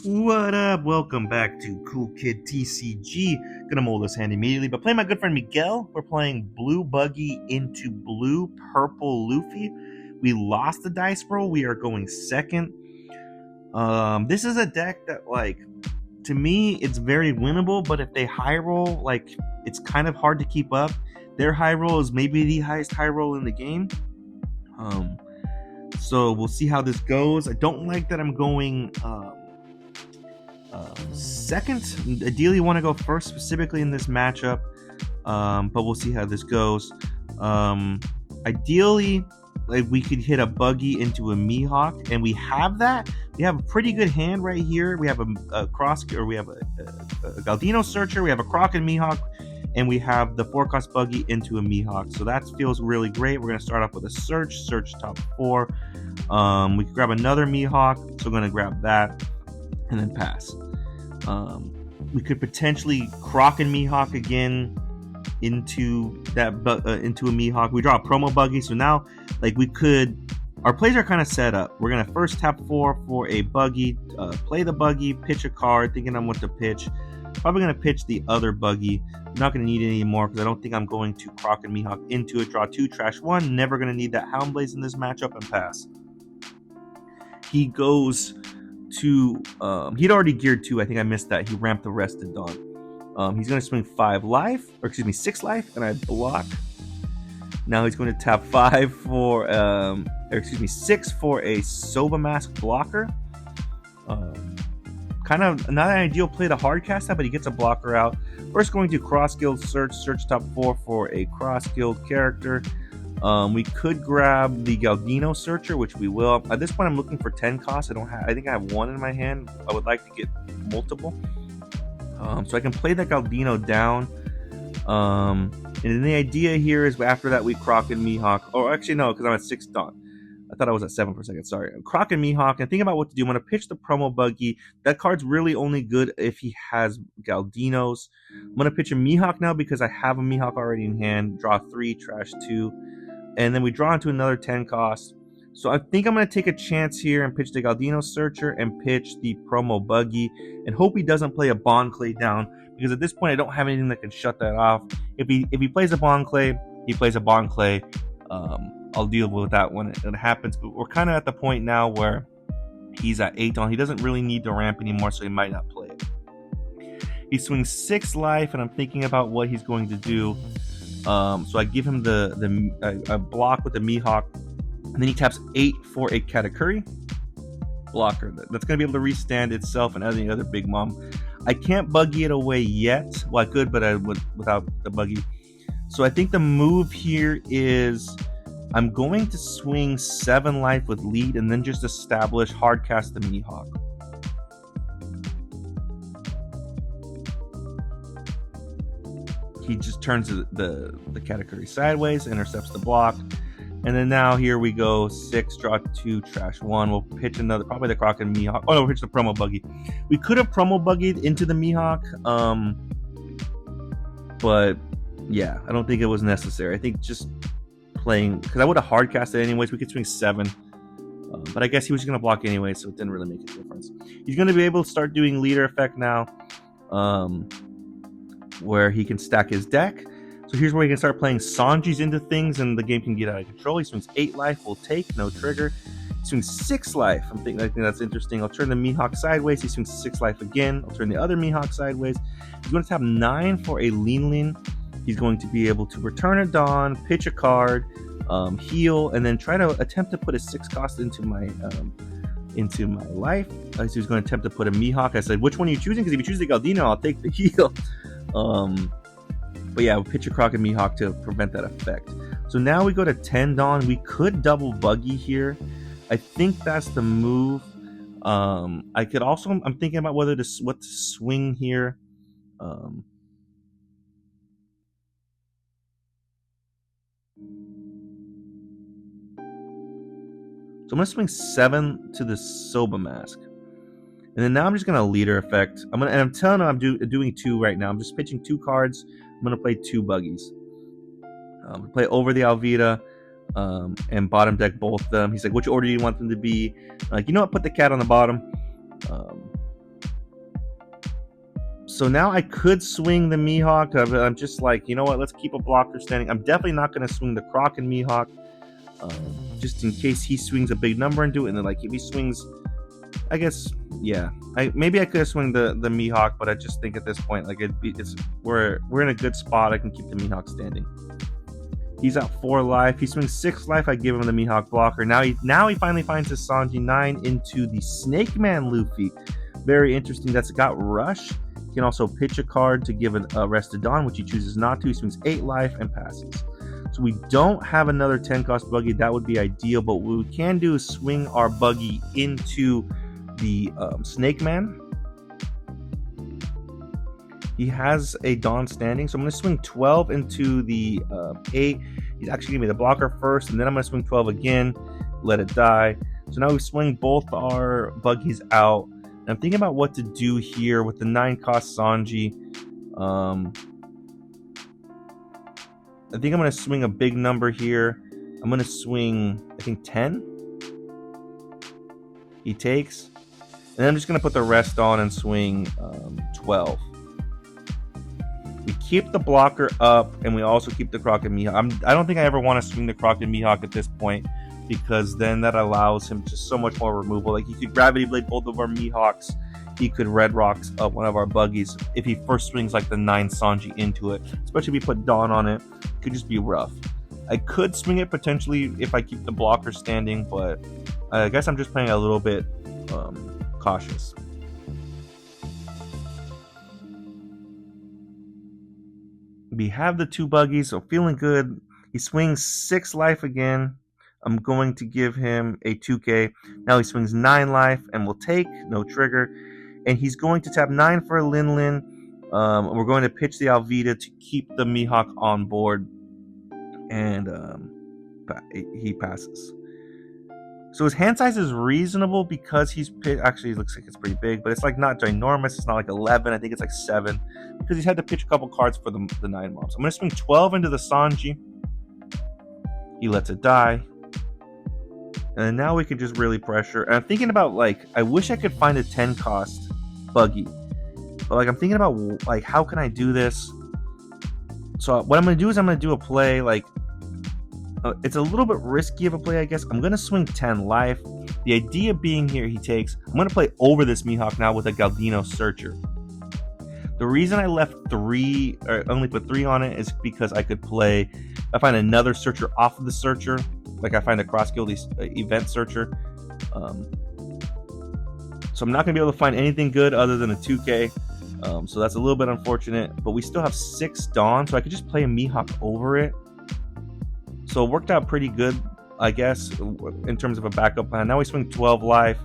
What up? Welcome back to Cool Kid TCG. Gonna mold this hand immediately, but playing my good friend Miguel. We're playing blue Buggy into blue purple Luffy. We lost the dice roll. We are going second. This is a deck that, like, to me, it's very winnable, but if they high roll, like, it's kind of hard to keep up. Their high roll is maybe the highest high roll in the game. So we'll see how this goes. I don't like that I'm going second. Ideally, want to go first, specifically in this matchup, but we'll see how this goes. Ideally, like, we could hit a Buggy into a Mihawk, and we have that. We have a pretty good hand right here. We have a cross, or we have a Galdino Searcher. We have a Croc and Mihawk, and we have the 4-cost Buggy into a Mihawk. So that feels really great. We're gonna start off with a search top 4. We can grab another Mihawk, so we're gonna grab that and then pass. We could potentially Croc and Mihawk again into that into a Mihawk. We draw a promo Buggy, so now, like, we could. Our plays are kind of set up. We're gonna first tap 4 for a Buggy, play the Buggy, pitch a card, thinking I'm what to pitch. Probably gonna pitch the other Buggy. I'm not gonna need it anymore because I don't think I'm going to Croc and Mihawk into it. Draw 2, trash 1. Never gonna need that Houndblaze in this matchup, and pass. He goes to he'd already geared 2. I think I missed that. He ramped the rest to Dawn. He's going to swing 6 life, and I block. Now he's going to tap 5 for 6 for a Soba Mask blocker. Kind of not an ideal play to hard cast that, but he gets a blocker out. First, going to Cross Guild search top 4 for a Cross Guild character. We could grab the Galdino Searcher, which we will. At this point, I'm looking for 10 costs. I think I have 1 in my hand. I would like to get multiple. So I can play that Galdino down. And then the idea here is after that we Croc and Mihawk. Oh, actually no, because I'm at 6 Dawn. I thought I was at 7 for a second. Sorry. Croc and Mihawk, and think about what to do. I'm going to pitch the promo Buggy. That card's really only good if he has Galdinos. I'm going to pitch a Mihawk now because I have a Mihawk already in hand. Draw 3, trash 2. And then we draw into another 10 cost. So I think I'm going to take a chance here and pitch the Galdino Searcher and pitch the promo Buggy and hope he doesn't play a Bond Clay down, because at this point I don't have anything that can shut that off. If he plays a Bond Clay, he plays a Bond Clay. I'll deal with that when it happens. But we're kind of at the point now where he's at 8 on. He doesn't really need to ramp anymore, so he might not play it. He swings 6 life, and I'm thinking about what he's going to do. So I give him a block with the Mihawk, and then he taps 8 for a Katakuri blocker. That's going to be able to restand itself and any other Big Mom. I can't Buggy it away yet. Well, I could, but I would without the Buggy. So I think the move here is I'm going to swing 7 life with lead and then just establish hardcast the Mihawk. He just turns the Katakuri sideways, intercepts the block, and then now here we go. 6, draw 2, trash 1. We'll pitch another, probably the Croc and Mihawk. Oh no, we'll pitch the promo Buggy. We could have promo Buggied into the Mihawk, but yeah, I don't think it was necessary. I think just playing, because I would have hard cast it anyways. We could swing 7, but I guess he was going to block anyway, so it didn't really make a difference. He's going to be able to start doing leader effect now, where he can stack his deck. So here's where he can start playing Sanjis into things, and the game can get out of control. He swings 8 life, we'll take, no trigger. He swings 6 life. I think that's interesting. I'll turn the Mihawk sideways. He swings 6 life again. I'll turn the other Mihawk sideways. He's going to tap 9 for a Lean. He's going to be able to return a Dawn, pitch a card, heal, and then try to attempt to put a 6 cost into my life. So he's going to attempt to put a Mihawk. I said, which one are you choosing? Because if you choose the Galdino, I'll take the heal. But yeah, we'll pitch a Croc and Mihawk to prevent that effect. So now we go to 10 Dawn. We could double Buggy here. I think that's the move. I could also, I'm thinking about what to swing here. So I'm going to swing 7 to the Soba Mask. And then now I'm just going to leader effect. I'm telling him I'm doing 2 right now. I'm just pitching 2 cards. I'm going to play 2 Buggies. Play over the Alvida and bottom deck both of them. He's like, which order do you want them to be? Like, you know what? Put the cat on the bottom. So now I could swing the Mihawk. I'm just like, you know what? Let's keep a blocker standing. I'm definitely not going to swing the Croc and Mihawk, just in case he swings a big number and do it. And then, like, if he swings, I guess, yeah. Maybe I could have swung the Mihawk, but I just think at this point, like, we're in a good spot. I can keep the Mihawk standing. He's at 4 life. He swings 6 life. I give him the Mihawk blocker. Now he finally finds his Sanji 9 into the Snake Man Luffy. Very interesting. That's got Rush. He can also pitch a card to give a rest to Dawn, which he chooses not to. He swings 8 life and passes. So we don't have another 10 cost Buggy. That would be ideal, but what we can do is swing our Buggy into the Snake Man. He has a Dawn standing, so I'm going to swing 12 into the 8. He's actually giving me the blocker first, and then I'm going to swing 12 again, let it die. So now we swing both our Buggies out. And I'm thinking about what to do here with the 9 cost Sanji. I think I'm going to swing a big number here. I'm going to swing, I think, 10. He takes. And then I'm just going to put the rest on and swing 12. We keep the blocker up, and we also keep the Croc and Mihawk. I don't think I ever want to swing the Croc and Mihawk at this point, because then that allows him just so much more removal. Like, he could Gravity Blade both of our Mihawks. He could Red Rocks up one of our Buggies if he first swings like the 9 Sanji into it. Especially if we put Dawn on it. It could just be rough. I could swing it potentially if I keep the blocker standing, but I guess I'm just playing a little bit cautious. We have the 2 Buggies, so feeling good. He swings 6 life again. I'm going to give him a 2K. Now he swings 9 life and will take, no trigger. And he's going to tap 9 for a Lin Lin. We're going to pitch the Alvida to keep the Mihawk on board. And he passes. So his hand size is reasonable because he's actually, it looks like it's pretty big, but it's like not ginormous. It's not like 11. I think it's like 7 because he's had to pitch a couple cards for the 9 mobs. I'm going to swing 12 into the Sanji. He lets it die. And now we can just really pressure. And I'm thinking about, like, I wish I could find a 10 cost Buggy. But, like, I'm thinking about, like, how can I do this? So what I'm going to do is I'm going to do a play, like, it's a little bit risky of a play, I guess. I'm going to swing 10 life. The idea being here, he takes, I'm going to play over this Mihawk now with a Galdino Searcher. The reason I left 3, or only put 3 on it, is because I could play, I find another Searcher off of the Searcher. Like, I find a cross guild event Searcher. So I'm not going to be able to find anything good other than a 2K. So that's a little bit unfortunate. But we still have 6 Dawn, so I could just play a Mihawk over it. So it worked out pretty good, I guess, in terms of a backup plan. Now we swing 12 life.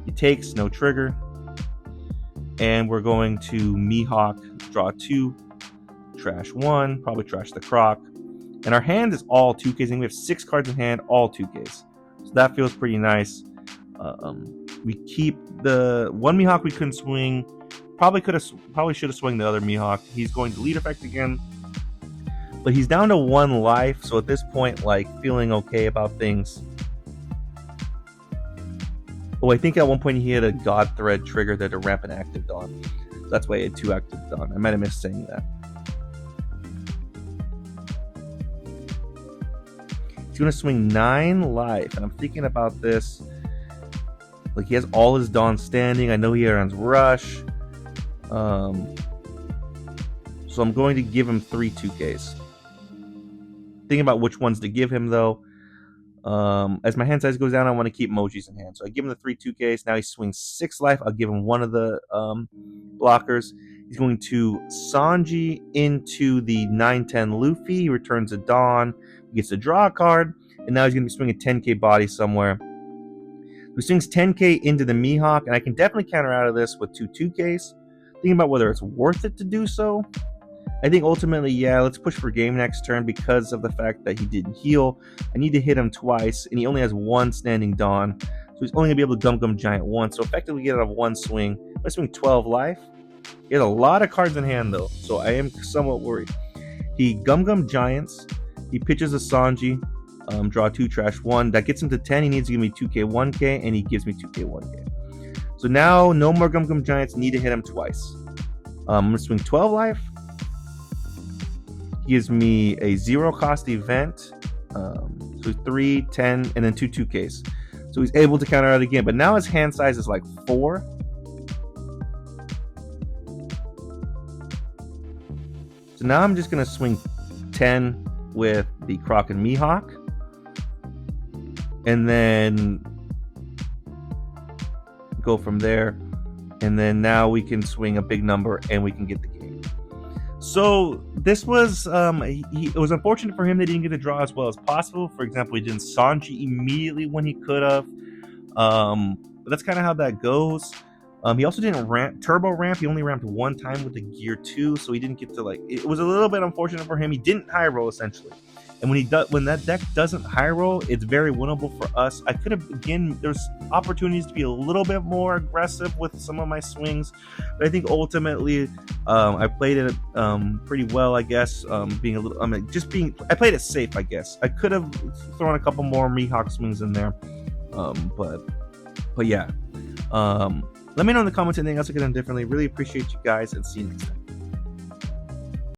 He takes, no trigger. And we're going to Mihawk, draw 2, trash 1, probably trash the Croc. And our hand is all 2Ks, and we have 6 cards in hand, all 2Ks. So that feels pretty nice. We keep the 1 Mihawk we couldn't swing. Probably should have swung the other Mihawk. He's going to lead effect again. But he's down to 1 life, so at this point, like, feeling okay about things. Oh, I think at one point he had a God Thread trigger that to ramp an active Dawn. So that's why he had 2 active Dawn. I might have missed saying that. He's going to swing 9 life, and I'm thinking about this. Like, he has all his Dawn standing. I know he runs Rush. So I'm going to give him 3 2Ks. Thinking about which ones to give him, though. As my hand size goes down, I want to keep Mojis in hand. So I give him the 3 2Ks. Now he swings 6 life. I'll give him one of the blockers. He's going to Sanji into the 9-10 Luffy. He returns a Dawn. He gets to draw a card. And now he's going to be swinging 10K body somewhere. He swings 10K into the Mihawk. And I can definitely counter out of this with 2 2Ks. Thinking about whether it's worth it to do so. I think ultimately, yeah, let's push for game next turn because of the fact that he didn't heal. I need to hit him twice, and he only has 1 standing Dawn. So he's only going to be able to Gum Gum Giant once. So effectively get out of 1 swing. I swing 12 life. He has a lot of cards in hand, though, so I am somewhat worried. He Gum Gum Giants. He pitches a Sanji. Draw 2, trash 1. That gets him to 10. He needs to give me 2K, 1K, and he gives me 2K, 1K. So now, no more Gum Gum Giants. Need to hit him twice. I'm gonna swing 12 life. He gives me a 0 cost event. So 3, 10, and then 2 2Ks. So he's able to counter out again, but now his hand size is like 4. So now I'm just gonna swing 10 with the Croc and Mihawk, and then go from there. And then now we can swing a big number and we can get the game. So this was it was unfortunate for him that he didn't get to draw as well as possible. For example, he didn't Sanji immediately when he could have. But that's kind of how that goes. He also didn't turbo ramp. He only ramped one time with the gear 2, so he didn't get to, like, it was a little bit unfortunate for him. He didn't high roll essentially. And when that deck doesn't high roll, it's very winnable for us. I could have, again, there's opportunities to be a little bit more aggressive with some of my swings, but I think ultimately I played it pretty well, I guess. I played it safe, I guess. I could have thrown a couple more Mihawk swings in there, but yeah. Let me know in the comments anything else I could have done differently. Really appreciate you guys, and see you next time.